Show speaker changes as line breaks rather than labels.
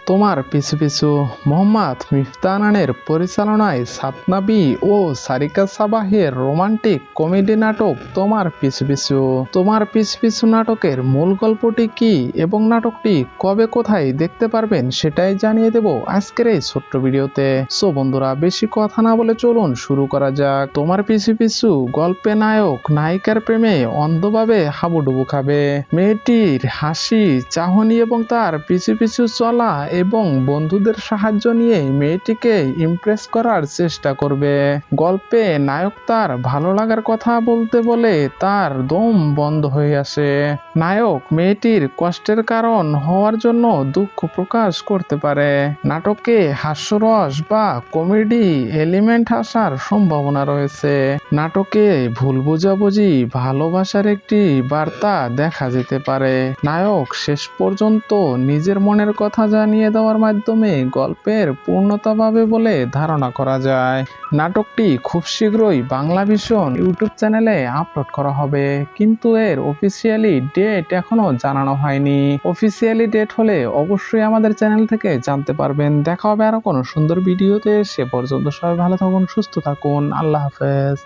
তোমার পিছু পিছু মোহাম্মদ মিফতা আনানের পরিচালনায় সাতনাবি ও সারিকা সাবাহের রোমান্টিক কমেডি নাটক তোমার পিছু পিছু। তোমার পিছু পিছু নাটকের মূল গল্পটি কি এবং নাটকটি কবে কোথায় দেখতে পারবেন সেটাই জানিয়ে দেব আজকের এই ছোট্ট ভিডিওতে। সো বন্ধুরা, বেশি কথা না বলে চলুন শুরু করা যাক। তোমার পিছু পিছু গল্পে নায়ক নায়িকার প্রেমে অন্ধভাবে হাবুডুবু খাবে। মেয়েটির হাসি, চাহনি এবং তার পিছু পিছু চলা এবং বন্ধুদের সাহায্য নিয়ে মেয়েটিকে ইমপ্রেস করার চেষ্টা করবে। গল্পে নায়ক তার ভালো লাগার কথা বলতে বলে তার দম বন্ধ হয়ে আসে। নায়ক মেয়েটির কষ্টের কারণ হওয়ার জন্য দুঃখ প্রকাশ করতে পারে। নাটকে হাস্যরস বা কমেডি এলিমেন্ট আসার সম্ভাবনা রয়েছে। নাটকে ভুল বোঝাবুঝি, ভালোবাসার একটি বার্তা দেখা যেতে পারে। নায়ক শেষ পর্যন্ত নিজের মনের কথা জানিয়ে দেওয়ার মাধ্যমে গল্পের পূর্ণতা পাবে বলে ধারণা করা যায়। নাটকটি খুব শীঘ্রই বাংলা ভিশন ইউটিউব চ্যানেলে আপলোড করা হবে, কিন্তু এর অফিসিয়ালি ডেট এখনো জানানো হয়নি। অফিসিয়ালি ডেট হলে অবশ্যই আমাদের চ্যানেল থেকে জানতে পারবেন। দেখা হবে আরো কোনো সুন্দর ভিডিওতে। সে পর্যন্ত সবাই ভালো থাকুন, সুস্থ থাকুন। আল্লাহ হাফেজ।